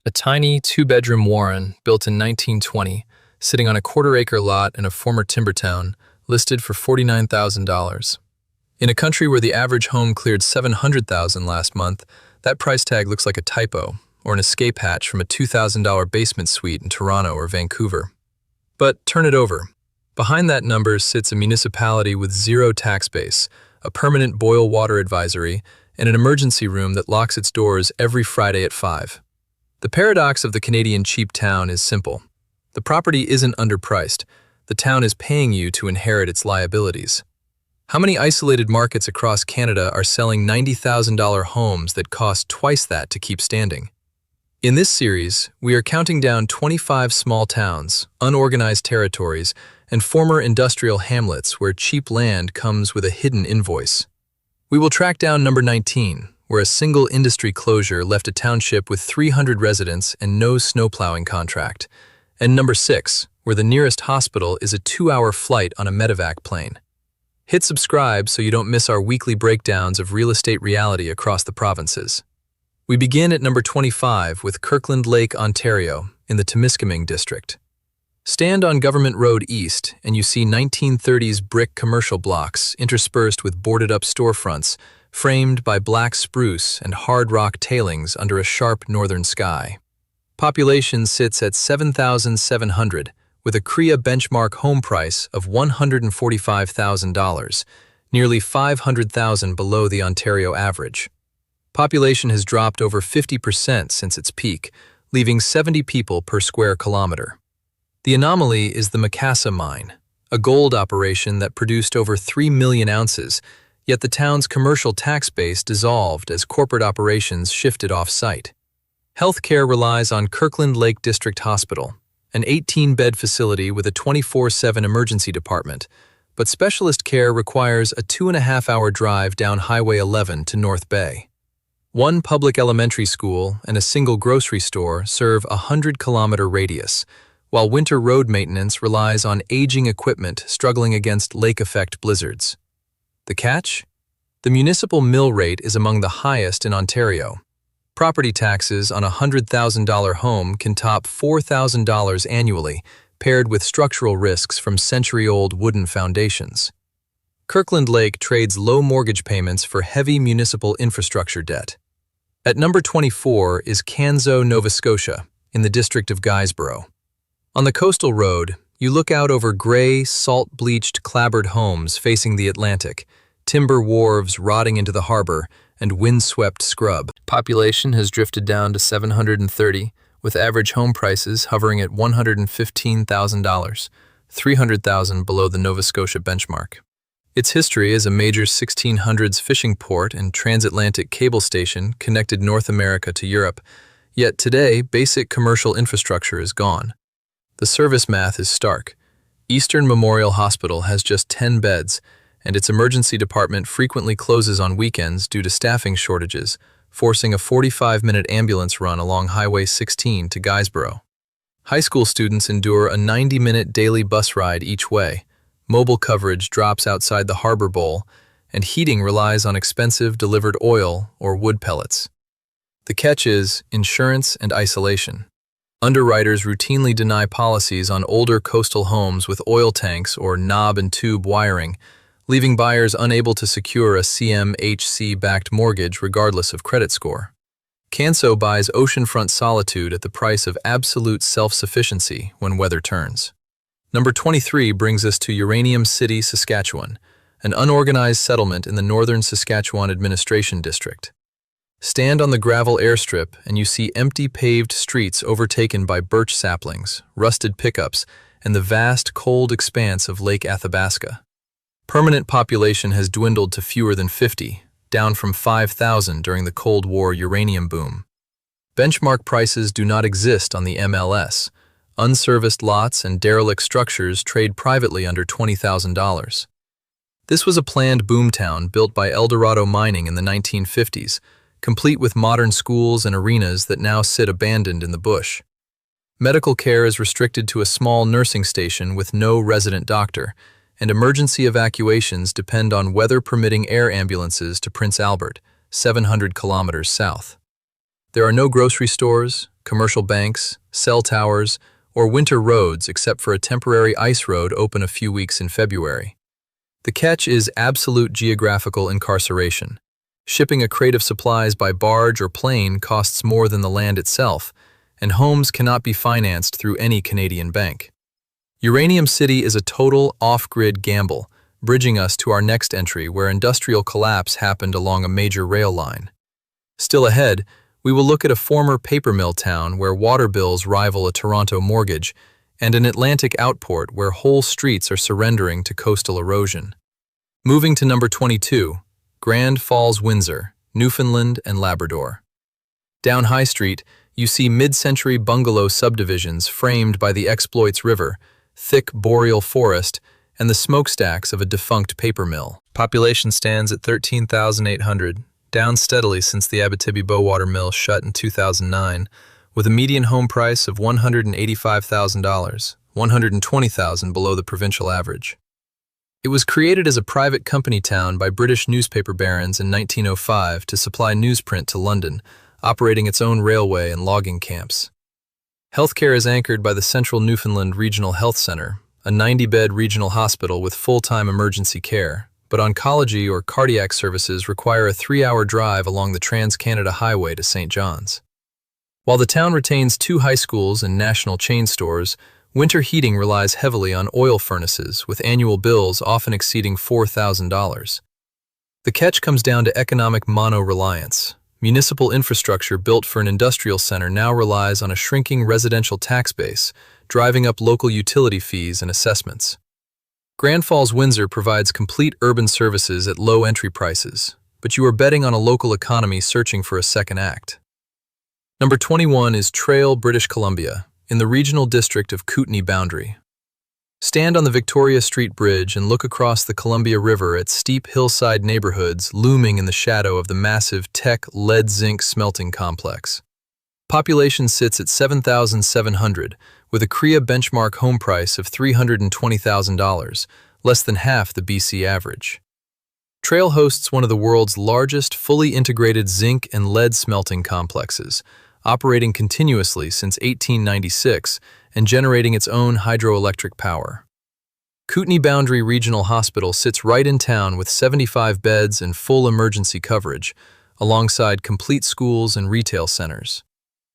A tiny two-bedroom warren built in 1920, sitting on a quarter-acre lot in a former timber town, listed for $49,000. In a country where the average home cleared $700,000 last month, that price tag looks like a typo or an escape hatch from a $2,000 basement suite in Toronto or Vancouver. But turn it over. Behind that number sits a municipality with zero tax base, a permanent boil water advisory, and an emergency room that locks its doors every Friday at 5. The paradox of the Canadian cheap town is simple. The property isn't underpriced. The town is paying you to inherit its liabilities. How many isolated markets across Canada are selling $90,000 homes that cost twice that to keep standing? In this series, we are counting down 25 small towns, unorganized territories, and former industrial hamlets where cheap land comes with a hidden invoice. We will track down number 19, where a single industry closure left a township with 300 residents and no snowplowing contract, and number 6, where the nearest hospital is a 2-hour flight on a medevac plane. Hit subscribe so you don't miss our weekly breakdowns of real estate reality across the provinces. We begin at number 25 with Kirkland Lake, Ontario, in the Temiskaming district. Stand on Government Road East and you see 1930s brick commercial blocks interspersed with boarded-up storefronts, framed by black spruce and hard rock tailings under a sharp northern sky. Population sits at 7,700, with a CREA benchmark home price of $145,000, nearly $500,000 below the Ontario average. Population has dropped over 50% since its peak, leaving 70 people per square kilometer. The anomaly is the Macassa mine, a gold operation that produced over 3 million ounces, yet the town's commercial tax base dissolved as corporate operations shifted off-site. Healthcare relies on Kirkland Lake District Hospital, an 18-bed facility with a 24/7 emergency department, but specialist care requires a 2.5-hour drive down Highway 11 to North Bay. One public elementary school and a single grocery store serve a 100-kilometer radius, while winter road maintenance relies on aging equipment struggling against lake effect blizzards. The catch? The municipal mill rate is among the highest in Ontario. Property taxes on a $100,000 home can top $4,000 annually, paired with structural risks from century-old wooden foundations. Kirkland Lake trades low mortgage payments for heavy municipal infrastructure debt. At number 24 is Canso, Nova Scotia, in the district of Guysborough. On the coastal road, you look out over gray, salt-bleached clapboard homes facing the Atlantic, timber wharves rotting into the harbor, and wind-swept scrub. Population has drifted down to 730, with average home prices hovering at $115,000, $300,000 below the Nova Scotia benchmark. Its history as a major 1600s fishing port and transatlantic cable station connected North America to Europe, yet today basic commercial infrastructure is gone. The service math is stark. Eastern Memorial Hospital has just 10 beds, and its emergency department frequently closes on weekends due to staffing shortages, forcing a 45-minute ambulance run along Highway 16 to Guysborough. High school students endure a 90-minute daily bus ride each way, mobile coverage drops outside the harbor bowl, and heating relies on expensive delivered oil or wood pellets. The catch is insurance and isolation. Underwriters routinely deny policies on older coastal homes with oil tanks or knob and tube wiring, leaving buyers unable to secure a CMHC-backed mortgage regardless of credit score. Canso buys oceanfront solitude at the price of absolute self-sufficiency when weather turns. Number 23 brings us to Uranium City, Saskatchewan, an unorganized settlement in the northern Saskatchewan Administration District. Stand on the gravel airstrip and you see empty paved streets overtaken by birch saplings, rusted pickups, and the vast, cold expanse of Lake Athabasca. Permanent population has dwindled to fewer than 50, down from 5,000 during the Cold War uranium boom. Benchmark prices do not exist on the MLS. Unserviced lots and derelict structures trade privately under $20,000. This was a planned boomtown built by Eldorado Mining in the 1950s, complete with modern schools and arenas that now sit abandoned in the bush. Medical care is restricted to a small nursing station with no resident doctor, and emergency evacuations depend on weather-permitting air ambulances to Prince Albert, 700 kilometers south. There are no grocery stores, commercial banks, cell towers, or winter roads except for a temporary ice road open a few weeks in February. The catch is absolute geographical incarceration. Shipping a crate of supplies by barge or plane costs more than the land itself, and homes cannot be financed through any Canadian bank. Uranium City is a total off-grid gamble, bridging us to our next entry where industrial collapse happened along a major rail line. Still ahead, we will look at a former paper mill town where water bills rival a Toronto mortgage, and an Atlantic outport where whole streets are surrendering to coastal erosion. Moving to number 22, Grand Falls, Windsor, Newfoundland and Labrador. Down High Street, you see mid-century bungalow subdivisions framed by the Exploits River, thick boreal forest, and the smokestacks of a defunct paper mill. Population stands at 13,800, down steadily since the Abitibi-Bowater Mill shut in 2009, with a median home price of $185,000, $120,000 below the provincial average. It was created as a private company town by British newspaper barons in 1905 to supply newsprint to London, operating its own railway and logging camps. Healthcare is anchored by the Central Newfoundland Regional Health Centre, a 90-bed regional hospital with full-time emergency care, but oncology or cardiac services require a 3-hour drive along the Trans-Canada Highway to St. John's. While the town retains 2 high schools and national chain stores, winter heating relies heavily on oil furnaces, with annual bills often exceeding $4,000. The catch comes down to economic mono-reliance. Municipal infrastructure built for an industrial center now relies on a shrinking residential tax base, driving up local utility fees and assessments. Grand Falls, Windsor provides complete urban services at low entry prices, but you are betting on a local economy searching for a second act. Number 21 is Trail, British Columbia, in the regional district of Kootenay Boundary. Stand on the Victoria Street Bridge and look across the Columbia River at steep hillside neighborhoods looming in the shadow of the massive Teck lead-zinc smelting complex. Population sits at 7,700, with a CREA benchmark home price of $320,000, less than half the BC average. Trail hosts one of the world's largest fully integrated zinc and lead smelting complexes, operating continuously since 1896 and generating its own hydroelectric power. Kootenay Boundary Regional Hospital sits right in town with 75 beds and full emergency coverage, alongside complete schools and retail centers.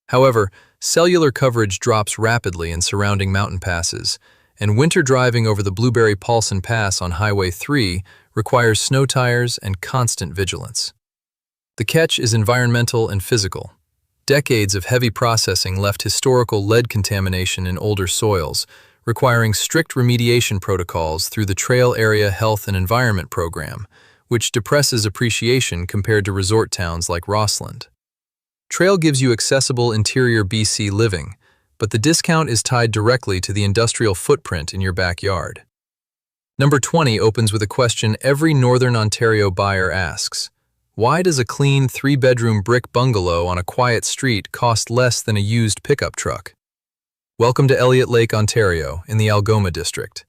However, cellular coverage drops rapidly in surrounding mountain passes, and winter driving over the Blueberry-Paulson Pass on Highway 3 requires snow tires and constant vigilance. The catch is environmental and physical. Decades of heavy processing left historical lead contamination in older soils, requiring strict remediation protocols through the Trail Area Health and Environment Program, which depresses appreciation compared to resort towns like Rossland. Trail gives you accessible interior BC living, but the discount is tied directly to the industrial footprint in your backyard. Number 20 opens with a question every Northern Ontario buyer asks. Why does a clean 3-bedroom brick bungalow on a quiet street cost less than a used pickup truck? Welcome to Elliott Lake, Ontario, in the Algoma district.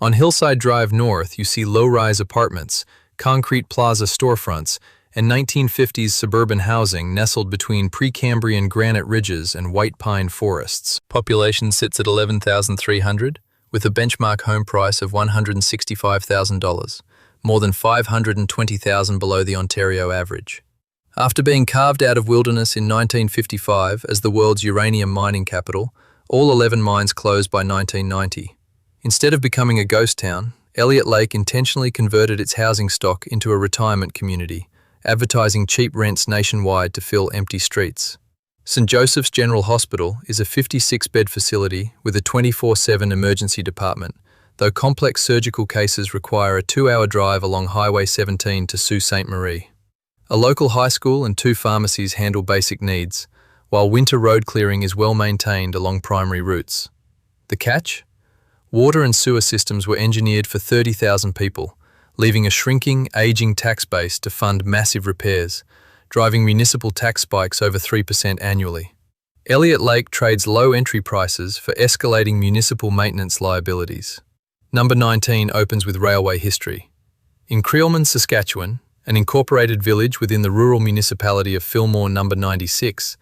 On Hillside Drive North, you see low-rise apartments, concrete plaza storefronts, and 1950s suburban housing nestled between Precambrian granite ridges and white pine forests. Population sits at 11,300, with a benchmark home price of $165,000, more than $520,000 below the Ontario average. After being carved out of wilderness in 1955 as the world's uranium mining capital, all 11 mines closed by 1990. Instead of becoming a ghost town, Elliott Lake intentionally converted its housing stock into a retirement community, advertising cheap rents nationwide to fill empty streets. St. Joseph's General Hospital is a 56-bed facility with a 24/7 emergency department, though complex surgical cases require a 2-hour drive along Highway 17 to Sault Ste. Marie. A local high school and 2 pharmacies handle basic needs, while winter road clearing is well maintained along primary routes. The catch? Water and sewer systems were engineered for 30,000 people, leaving a shrinking, aging tax base to fund massive repairs, driving municipal tax spikes over 3% annually. Elliott Lake trades low entry prices for escalating municipal maintenance liabilities. Number 19 opens with railway history. In Creelman, Saskatchewan, an incorporated village within the rural municipality of Fillmore Number 96,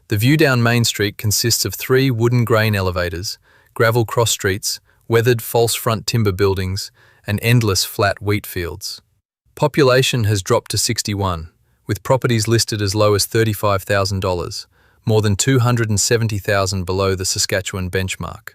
The view down Main Street consists of 3 wooden grain elevators, gravel cross streets, weathered false front timber buildings, and endless flat wheat fields. Population has dropped to 61, with properties listed as low as $35,000, more than $270,000 below the Saskatchewan benchmark.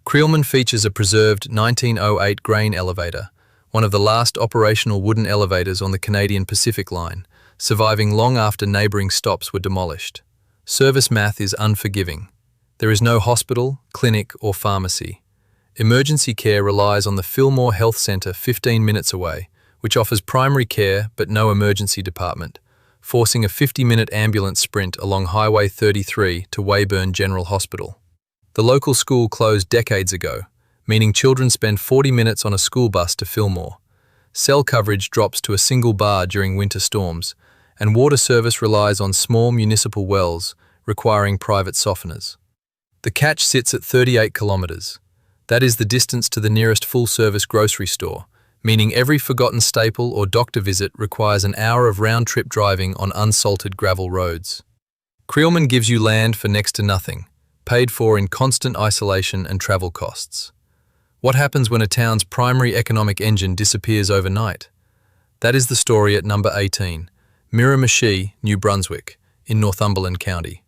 Creelman features a preserved 1908 grain elevator, one of the last operational wooden elevators on the Canadian Pacific Line, surviving long after neighbouring stops were demolished. Service math is unforgiving. There is no hospital, clinic, or pharmacy. Emergency care relies on the Fillmore Health Centre 15 minutes away, which offers primary care but no emergency department, forcing a 50-minute ambulance sprint along Highway 33 to Weyburn General Hospital. The local school closed decades ago, meaning children spend 40 minutes on a school bus to Fillmore. Cell coverage drops to a single bar during winter storms, and water service relies on small municipal wells, requiring private softeners. The catch sits at 38 kilometres. That is the distance to the nearest full-service grocery store, meaning every forgotten staple or doctor visit requires an hour of round-trip driving on unsalted gravel roads. Creelman gives you land for next to nothing, paid for in constant isolation and travel costs. What happens when a town's primary economic engine disappears overnight? That is the story at number 18, Miramichi, New Brunswick, in Northumberland County.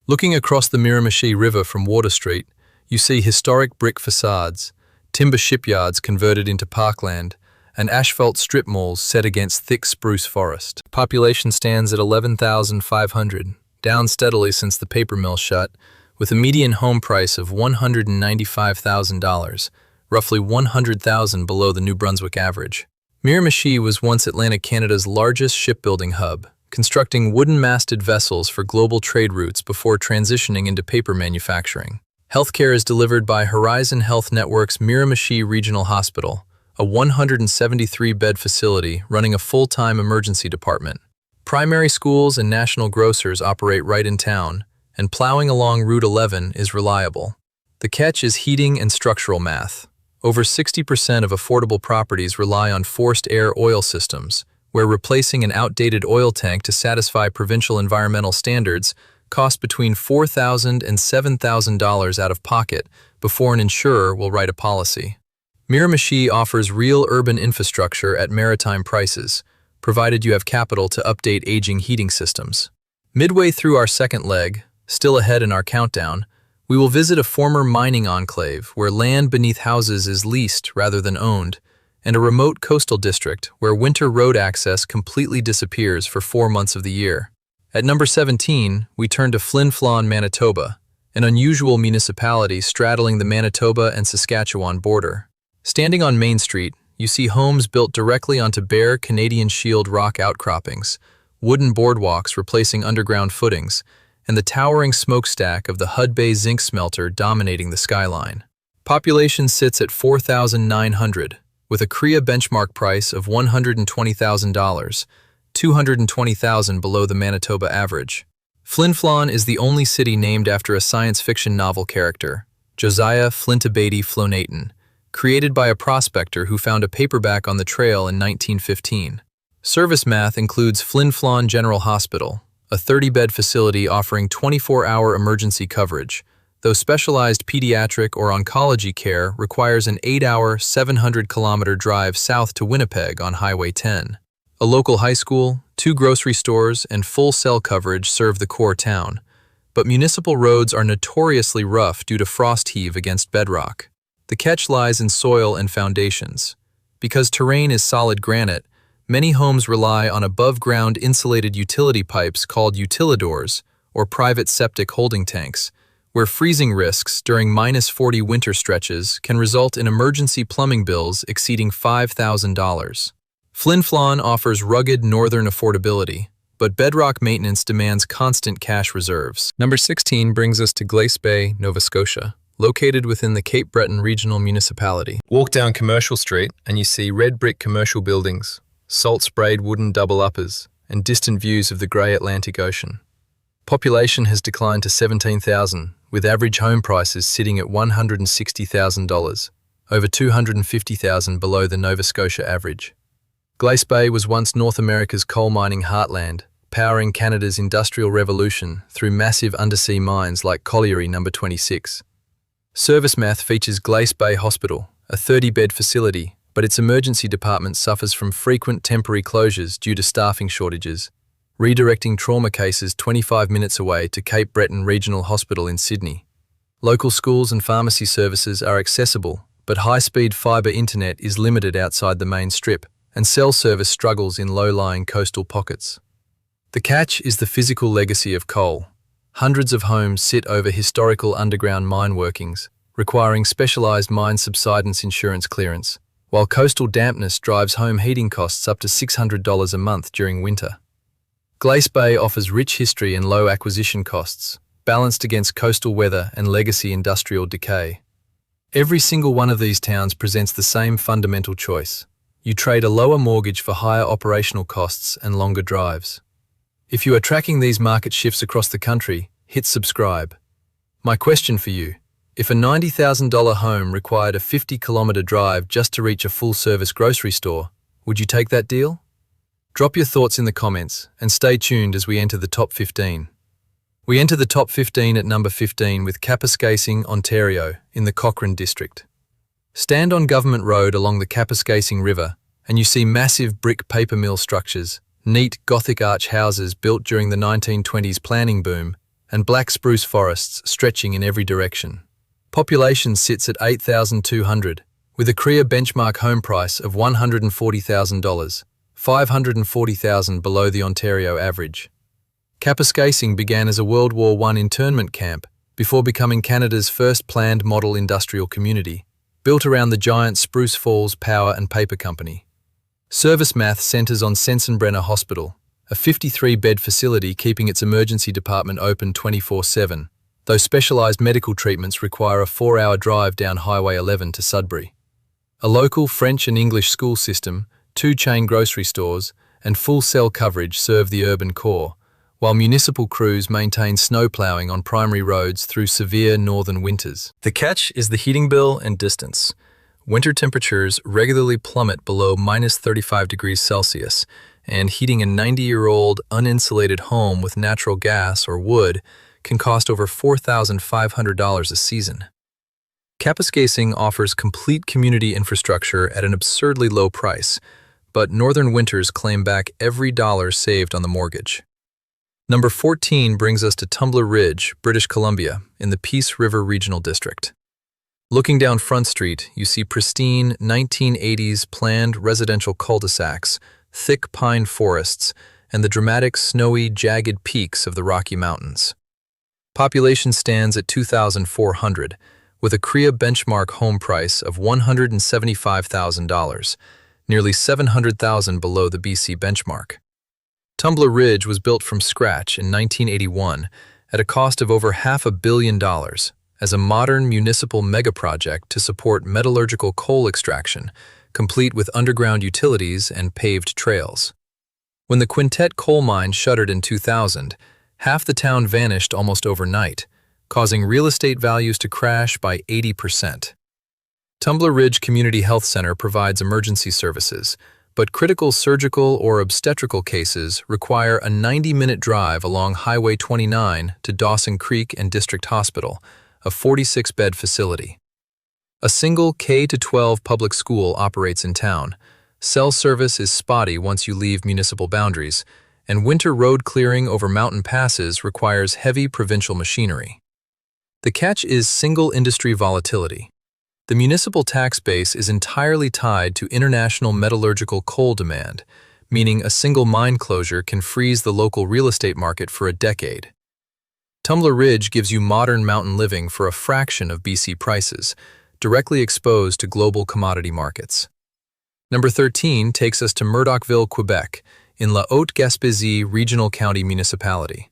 Looking across the Miramichi River from Water Street, you see historic brick facades, timber shipyards converted into parkland, and asphalt strip malls set against thick spruce forest. Population stands at 11,500, down steadily since the paper mill shut, with a median home price of $195,000, roughly $100,000 below the New Brunswick average. Miramichi was once Atlantic Canada's largest shipbuilding hub, constructing wooden-masted vessels for global trade routes before transitioning into paper manufacturing. Healthcare is delivered by Horizon Health Network's Miramichi Regional Hospital, a 173-bed facility running a full-time emergency department. Primary schools and national grocers operate right in town, and plowing along Route 11 is reliable. The catch is heating and structural math. Over 60% of affordable properties rely on forced air oil systems, where replacing an outdated oil tank to satisfy provincial environmental standards costs between $4,000 and $7,000 out of pocket before an insurer will write a policy. Miramichi offers real urban infrastructure at maritime prices, provided you have capital to update aging heating systems. Midway through our second leg, still ahead in our countdown, we will visit a former mining enclave where land beneath houses is leased rather than owned, and a remote coastal district where winter road access completely disappears for 4 months of the year. At number 17, we turn to Flin Flon, Manitoba, an unusual municipality straddling the Manitoba and Saskatchewan border. Standing on Main Street, you see homes built directly onto bare Canadian Shield rock outcroppings, wooden boardwalks replacing underground footings, and the towering smokestack of the Hud Bay zinc smelter dominating the skyline. Population sits at 4,900, with a CREA benchmark price of $120,000, $220,000 below the Manitoba average. Flin Flon is the only city named after a science fiction novel character, Josiah Flintabaity Flonaton, created by a prospector who found a paperback on the trail in 1915. Service math includes Flin Flon General Hospital, a 30-bed facility offering 24-hour emergency coverage, though specialized pediatric or oncology care requires an 8-hour, 700-kilometer drive south to Winnipeg on Highway 10. A local high school, 2 grocery stores, and full cell coverage serve the core town, but municipal roads are notoriously rough due to frost heave against bedrock. The catch lies in soil and foundations. Because terrain is solid granite, many homes rely on above-ground insulated utility pipes called utilidors, or private septic holding tanks, where freezing risks during -40 winter stretches can result in emergency plumbing bills exceeding $5,000. Flin Flon offers rugged northern affordability, but bedrock maintenance demands constant cash reserves. Number 16 brings us to Glace Bay, Nova Scotia, located within the Cape Breton Regional Municipality. Walk down Commercial Street and you see red brick commercial buildings, salt-sprayed wooden double-uppers, and distant views of the grey Atlantic Ocean. Population has declined to 17,000, with average home prices sitting at $160,000, over $250,000 below the Nova Scotia average. Glace Bay was once North America's coal mining heartland, powering Canada's industrial revolution through massive undersea mines like Colliery No. 26. Servicemath features Glace Bay Hospital, a 30-bed facility, but its emergency department suffers from frequent temporary closures due to staffing shortages, redirecting trauma cases 25 minutes away to Cape Breton Regional Hospital in Sydney. Local schools and pharmacy services are accessible, but high-speed fibre internet is limited outside the main strip, and cell service struggles in low-lying coastal pockets. The catch is the physical legacy of coal. Hundreds of homes sit over historical underground mine workings, requiring specialised mine subsidence insurance clearance, while coastal dampness drives home heating costs up to $600 a month during winter. Glace Bay offers rich history and low acquisition costs, balanced against coastal weather and legacy industrial decay. Every single one of these towns presents the same fundamental choice. You trade a lower mortgage for higher operational costs and longer drives. If you are tracking these market shifts across the country, hit subscribe. My question for you: if a $90,000 home required a 50-kilometre drive just to reach a full-service grocery store, would you take that deal? Drop your thoughts in the comments and stay tuned as we enter the top 15. We enter the top 15 at number 15 with Kapuskasing, Ontario, in the Cochrane district. Stand on Government Road along the Kapuskasing River and you see massive brick paper mill structures, neat Gothic arch houses built during the 1920s planning boom, and black spruce forests stretching in every direction. Population sits at 8,200, with a CREA benchmark home price of $140,000, $540,000 below the Ontario average. Kapuskasing began as a World War I internment camp before becoming Canada's first planned model industrial community, built around the giant Spruce Falls Power and Paper Company. Servicemath centres on Sensenbrenner Hospital, a 53-bed facility keeping its emergency department open 24/7, though specialised medical treatments require a 4-hour drive down Highway 11 to Sudbury. A local French and English school system, 2 chain grocery stores, and full cell coverage serve the urban core, while municipal crews maintain snow ploughing on primary roads through severe northern winters. The catch is the heating bill and distance. Winter temperatures regularly plummet below -35°C, and heating a 90-year-old uninsulated home with natural gas or wood can cost over $4,500 a season. Kapuskasing offers complete community infrastructure at an absurdly low price, but northern winters claim back every dollar saved on the mortgage. Number 14 brings us to Tumbler Ridge, British Columbia, in the Peace River Regional District. Looking down Front Street, you see pristine 1980s planned residential cul-de-sacs, thick pine forests, and the dramatic snowy, jagged peaks of the Rocky Mountains. Population stands at 2,400, with a CREA benchmark home price of $175,000, nearly $700,000 below the BC benchmark. Tumbler Ridge was built from scratch in 1981 at a cost of over $500 million as a modern municipal megaproject to support metallurgical coal extraction, complete with underground utilities and paved trails. When the Quintet coal mine shuttered in 2000, half the town vanished almost overnight, causing real estate values to crash by 80%. Tumbler Ridge Community Health Center provides emergency services, but critical surgical or obstetrical cases require a 90-minute drive along Highway 29 to Dawson Creek and District Hospital, a 46-bed facility. A single K-12 public school operates in town. Cell service is spotty once you leave municipal boundaries, and winter road clearing over mountain passes requires heavy provincial machinery. The catch is single industry volatility. The municipal tax base is entirely tied to international metallurgical coal demand, meaning a single mine closure can freeze the local real estate market for a decade. Tumbler Ridge gives you modern mountain living for a fraction of BC prices, directly exposed to global commodity markets. Number 13 takes us to Murdochville, Quebec, in La Haute-Gaspésie Regional County Municipality.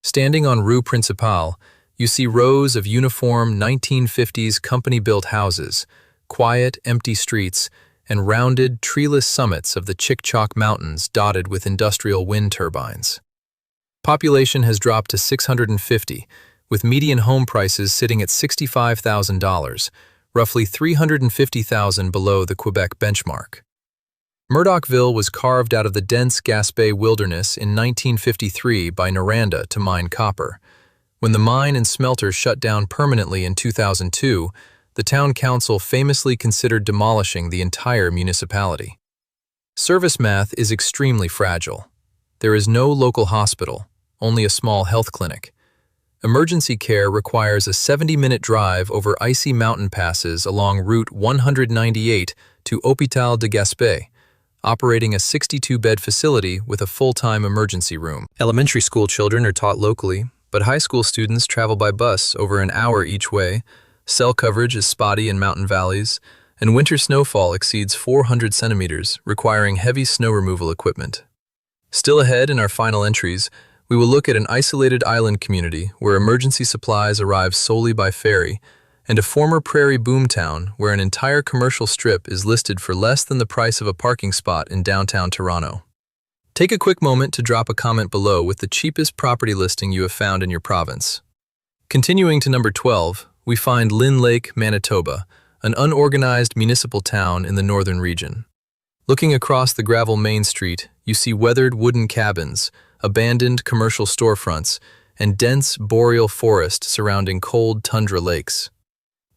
Standing on Rue Principale, you see rows of uniform 1950s company-built houses, quiet, empty streets, and rounded, treeless summits of the Chic-Choc Mountains dotted with industrial wind turbines. Population has dropped to 650, with median home prices sitting at $65,000, roughly $350,000 below the Quebec benchmark. Murdochville was carved out of the dense Gaspé wilderness in 1953 by Noranda to mine copper. When the mine and smelter shut down permanently in 2002, the town council famously considered demolishing the entire municipality. Service math is extremely fragile. There is no local hospital, only a small health clinic. Emergency care requires a 70-minute drive over icy mountain passes along Route 198 to Hôpital de Gaspé, operating a 62-bed facility with a full-time emergency room. Elementary school children are taught locally, but high school students travel by bus over an hour each way. Cell coverage is spotty in mountain valleys, and winter snowfall exceeds 400 centimeters, requiring heavy snow removal equipment. Still ahead in our final entries, we will look at an isolated island community where emergency supplies arrive solely by ferry, and a former prairie boomtown where an entire commercial strip is listed for less than the price of a parking spot in downtown Toronto. Take a quick moment to drop a comment below with the cheapest property listing you have found in your province. Continuing to number 12, we find Lynn Lake, Manitoba, an unorganized municipal town in the northern region. Looking across the gravel main street, you see weathered wooden cabins, abandoned commercial storefronts, and dense boreal forest surrounding cold tundra lakes.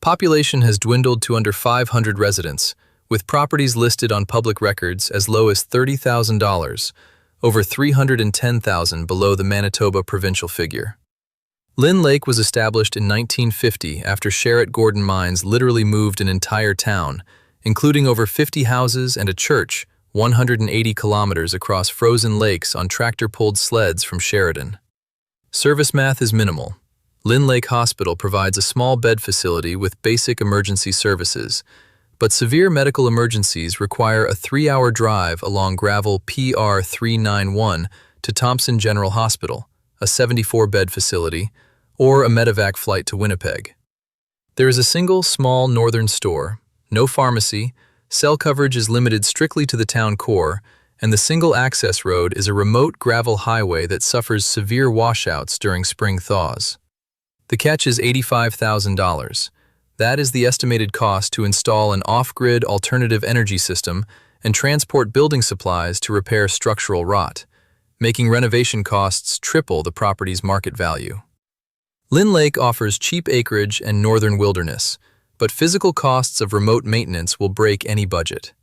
Population has dwindled to under 500 residents, with properties listed on public records as low as $30,000, over $310,000 below the Manitoba provincial figure. Lynn Lake was established in 1950 after Sherritt Gordon Mines literally moved an entire town, including over 50 houses and a church, 180 kilometers across frozen lakes on tractor-pulled sleds from Sheridan. Service math is minimal. Lynn Lake Hospital provides a small bed facility with basic emergency services, but severe medical emergencies require a 3-hour drive along gravel PR 391 to Thompson General Hospital, a 74-bed facility, or a medevac flight to Winnipeg. There is a single small northern store, no pharmacy, cell coverage is limited strictly to the town core, and the single access road is a remote gravel highway that suffers severe washouts during spring thaws. The catch is $85,000. That is the estimated cost to install an off-grid alternative energy system and transport building supplies to repair structural rot, making renovation costs triple the property's market value. Lynn Lake offers cheap acreage and northern wilderness, but physical costs of remote maintenance will break any budget.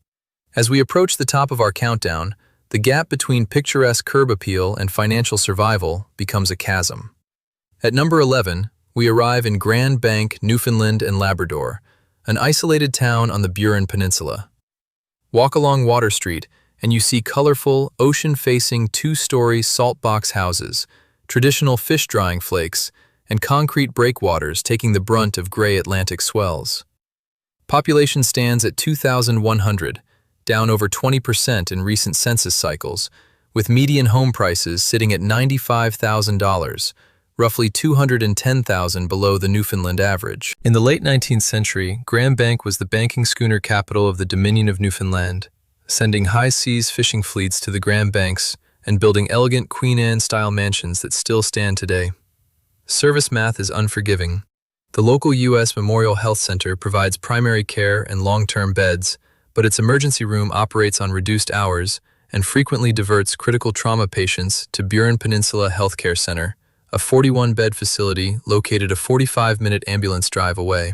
As we approach the top of our countdown, the gap between picturesque curb appeal and financial survival becomes a chasm. At number 11, we arrive in Grand Bank, Newfoundland and Labrador, an isolated town on the Burin Peninsula. Walk along Water Street and you see colorful, ocean-facing 2-story salt box houses, traditional fish drying flakes, and concrete breakwaters taking the brunt of gray Atlantic swells. Population stands at 2,100, down over 20% in recent census cycles, with median home prices sitting at $95,000, roughly $210,000 below the Newfoundland average. In the late 19th century, Grand Bank was the banking schooner capital of the Dominion of Newfoundland, sending high-seas fishing fleets to the Grand Banks and building elegant Queen Anne-style mansions that still stand today. Service math is unforgiving. The local U.S. Memorial Health Center provides primary care and long-term beds, but its emergency room operates on reduced hours and frequently diverts critical trauma patients to Burin Peninsula Healthcare Center, a 41-bed facility located a 45-minute ambulance drive away.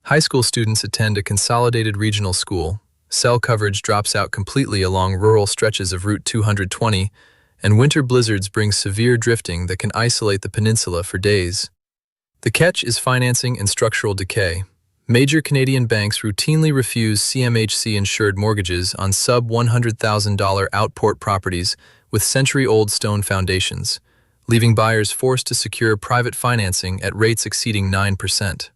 High school students attend a consolidated regional school. Cell coverage drops out completely along rural stretches of Route 220, and winter blizzards bring severe drifting that can isolate the peninsula for days. The catch is financing and structural decay. Major Canadian banks routinely refuse CMHC-insured mortgages on sub-$100,000 outport properties with century-old stone foundations, leaving buyers forced to secure private financing at rates exceeding 9%.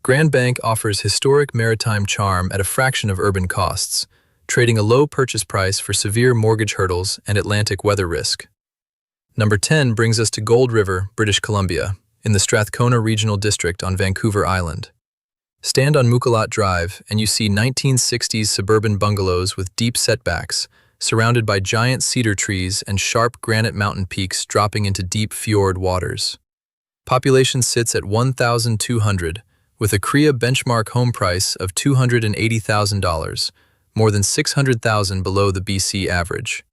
Grand Bank offers historic maritime charm at a fraction of urban costs, trading a low purchase price for severe mortgage hurdles and Atlantic weather risk. Number 10 brings us to Gold River, British Columbia, in the Strathcona Regional District on Vancouver Island. Stand on Mukalat Drive and you see 1960s suburban bungalows with deep setbacks, surrounded by giant cedar trees and sharp granite mountain peaks dropping into deep fjord waters. Population sits at 1,200, with a CREA benchmark home price of $280,000, more than 600,000 below the BC average.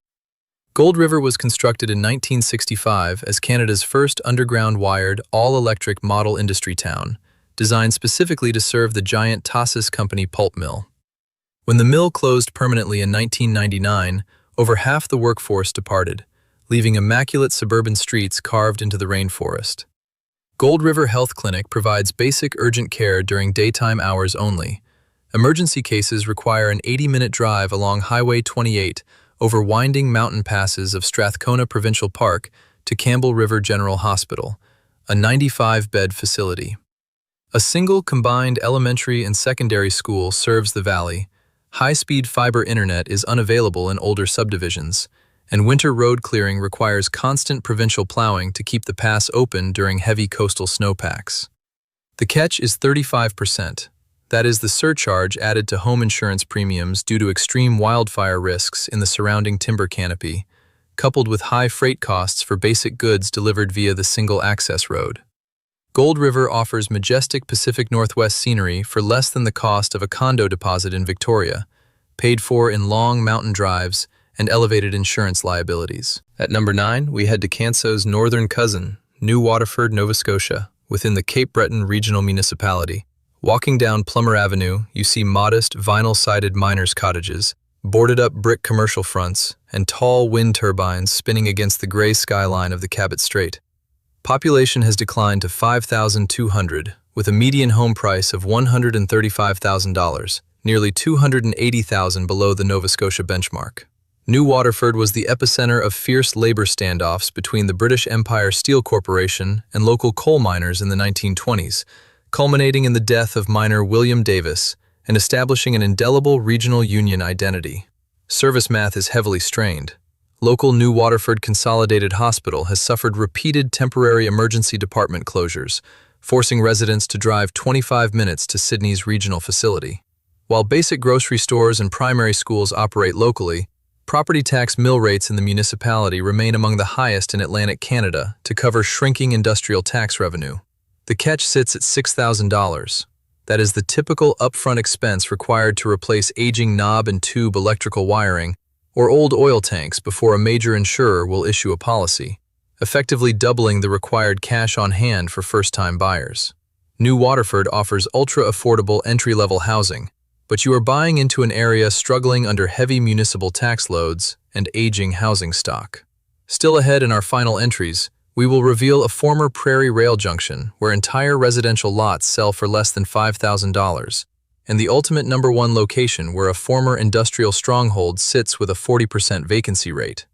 Gold River was constructed in 1965 as Canada's first underground wired, all-electric model industry town, designed specifically to serve the giant Tassis Company pulp mill. When the mill closed permanently in 1999, over half the workforce departed, leaving immaculate suburban streets carved into the rainforest. Gold River Health Clinic provides basic urgent care during daytime hours only. Emergency cases require an 80-minute drive along Highway 28 over winding mountain passes of Strathcona Provincial Park to Campbell River General Hospital, a 95-bed facility. A single combined elementary and secondary school serves the valley. High-speed fiber internet is unavailable in older subdivisions, and winter road clearing requires constant provincial plowing to keep the pass open during heavy coastal snowpacks. The catch is 35%. That is the surcharge added to home insurance premiums due to extreme wildfire risks in the surrounding timber canopy, coupled with high freight costs for basic goods delivered via the single-access road. Gold River offers majestic Pacific Northwest scenery for less than the cost of a condo deposit in Victoria, paid for in long mountain drives and elevated insurance liabilities. At number 9, we head to Canso's northern cousin, New Waterford, Nova Scotia, within the Cape Breton Regional Municipality. Walking down Plummer Avenue, you see modest, vinyl-sided miners' cottages, boarded-up brick commercial fronts, and tall wind turbines spinning against the gray skyline of the Cabot Strait. Population has declined to 5,200, with a median home price of $135,000, nearly $280,000 below the Nova Scotia benchmark. New Waterford was the epicenter of fierce labor standoffs between the British Empire Steel Corporation and local coal miners in the 1920s, culminating in the death of miner William Davis and establishing an indelible regional union identity. Service math is heavily strained. Local New Waterford Consolidated Hospital has suffered repeated temporary emergency department closures, forcing residents to drive 25 minutes to Sydney's regional facility. While basic grocery stores and primary schools operate locally, property tax mill rates in the municipality remain among the highest in Atlantic Canada to cover shrinking industrial tax revenue. The catch sits at $6,000. That is the typical upfront expense required to replace aging knob and tube electrical wiring or old oil tanks before a major insurer will issue a policy, effectively doubling the required cash on hand for first-time buyers. New Waterford offers ultra-affordable entry-level housing, but you are buying into an area struggling under heavy municipal tax loads and aging housing stock. Still ahead in our final entries, we will reveal a former prairie rail junction where entire residential lots sell for less than $5,000, and the ultimate number 1 location where a former industrial stronghold sits with a 40% vacancy rate.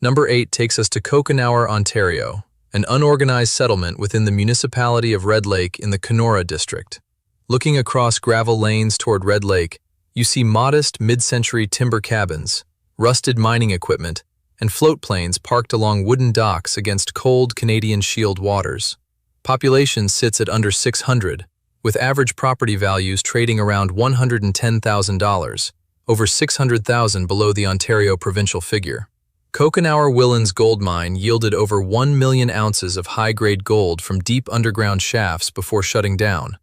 Number 8 takes us to Coconour, Ontario, an unorganized settlement within the municipality of Red Lake in the Kenora district. Looking across gravel lanes toward Red Lake, you see modest mid-century timber cabins, rusted mining equipment, and float planes parked along wooden docks against cold Canadian Shield waters. Population sits at under 600, with average property values trading around $110,000, over $600,000 below the Ontario provincial figure. Coconour Willans Gold Mine yielded over 1 million ounces of high-grade gold from deep underground shafts before shutting down,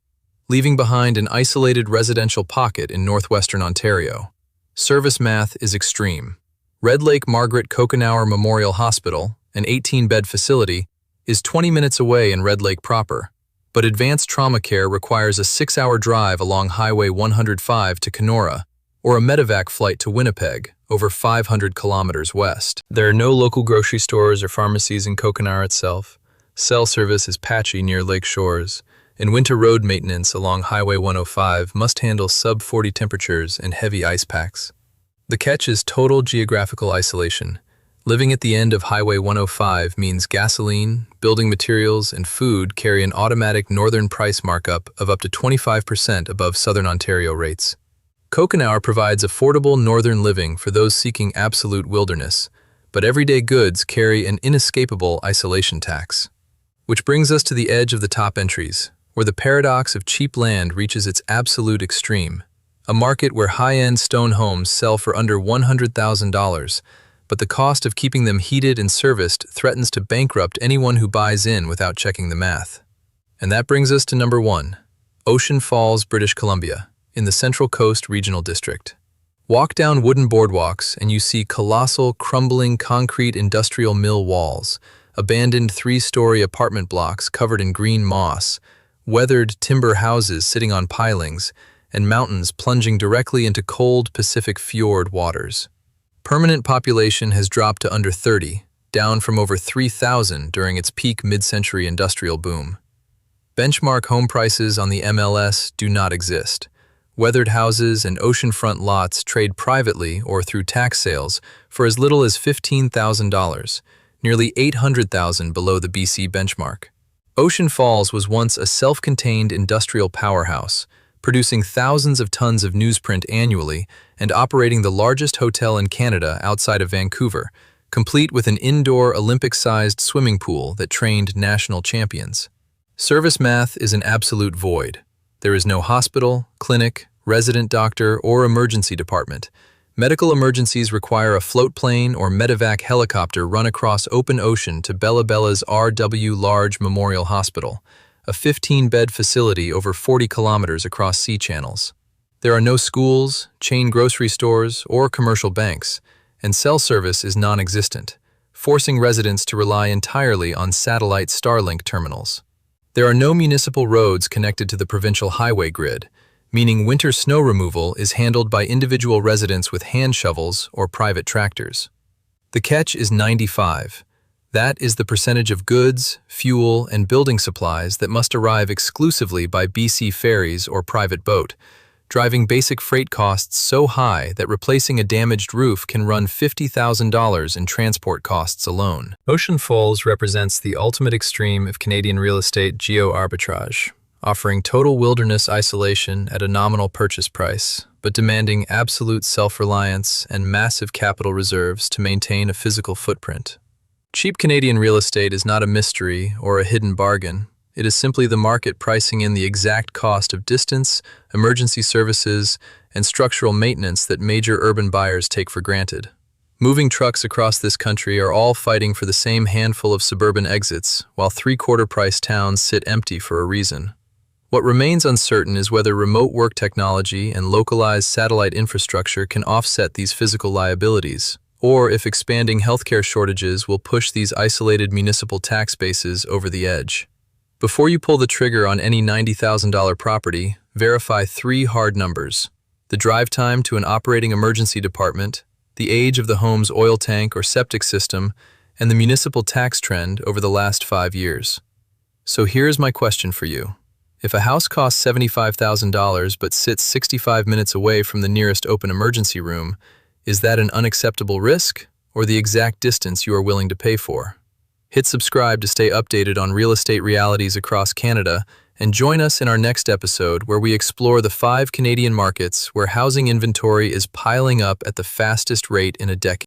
leaving behind an isolated residential pocket in northwestern Ontario. Service math is extreme. Red Lake Margaret Coconour Memorial Hospital, an 18-bed facility, is 20 minutes away in Red Lake proper, but advanced trauma care requires a 6-hour drive along Highway 105 to Kenora, or a medevac flight to Winnipeg, over 500 kilometers west. There are no local grocery stores or pharmacies in Coconour itself. Cell service is patchy near lake shores, and winter road maintenance along Highway 105 must handle sub-40 temperatures and heavy ice packs. The catch is total geographical isolation. Living at the end of Highway 105 means gasoline, building materials, and food carry an automatic northern price markup of up to 25% above southern Ontario rates. Coconour provides affordable northern living for those seeking absolute wilderness, but everyday goods carry an inescapable isolation tax. Which brings us to the edge of the top entries, where the paradox of cheap land reaches its absolute extreme. A market where high-end stone homes sell for under $100,000, but the cost of keeping them heated and serviced threatens to bankrupt anyone who buys in without checking the math. And that brings us to number 1, Ocean Falls, British Columbia, in the Central Coast Regional District. Walk down wooden boardwalks and you see colossal, crumbling concrete industrial mill walls, abandoned three-story apartment blocks covered in green moss, weathered timber houses sitting on pilings, and mountains plunging directly into cold Pacific fjord waters. Permanent population has dropped to under 30, down from over 3,000 during its peak mid-century industrial boom. Benchmark home prices on the MLS do not exist. Weathered houses and oceanfront lots trade privately or through tax sales for as little as $15,000, nearly $800,000 below the BC benchmark. Ocean Falls was once a self-contained industrial powerhouse, producing thousands of tons of newsprint annually and operating the largest hotel in Canada outside of Vancouver, complete with an indoor Olympic-sized swimming pool that trained national champions. Service math is an absolute void. There is no hospital, clinic, resident doctor, or emergency department. Medical emergencies require a float plane or medevac helicopter run across open ocean to Bella Bella's R.W. Large Memorial Hospital, a 15-bed facility over 40 kilometers across sea channels. There are no schools, chain grocery stores, or commercial banks, and cell service is non-existent, forcing residents to rely entirely on satellite Starlink terminals. There are no municipal roads connected to the provincial highway grid, meaning winter snow removal is handled by individual residents with hand shovels or private tractors. The catch is 95. That is the percentage of goods, fuel, and building supplies that must arrive exclusively by BC ferries or private boat, driving basic freight costs so high that replacing a damaged roof can run $50,000 in transport costs alone. Ocean Falls represents the ultimate extreme of Canadian real estate geo-arbitrage, offering total wilderness isolation at a nominal purchase price, but demanding absolute self-reliance and massive capital reserves to maintain a physical footprint. Cheap Canadian real estate is not a mystery or a hidden bargain. It is simply the market pricing in the exact cost of distance, emergency services, and structural maintenance that major urban buyers take for granted. Moving trucks across this country are all fighting for the same handful of suburban exits, while three-quarter-price towns sit empty for a reason. What remains uncertain is whether remote work technology and localized satellite infrastructure can offset these physical liabilities, or if expanding healthcare shortages will push these isolated municipal tax bases over the edge. Before you pull the trigger on any $90,000 property, verify 3 hard numbers: the drive time to an operating emergency department, the age of the home's oil tank or septic system, and the municipal tax trend over the last 5 years. So here's my question for you. If a house costs $75,000 but sits 65 minutes away from the nearest open emergency room, is that an unacceptable risk or the exact distance you are willing to pay for? Hit subscribe to stay updated on real estate realities across Canada, and join us in our next episode where we explore the 5 Canadian markets where housing inventory is piling up at the fastest rate in a decade.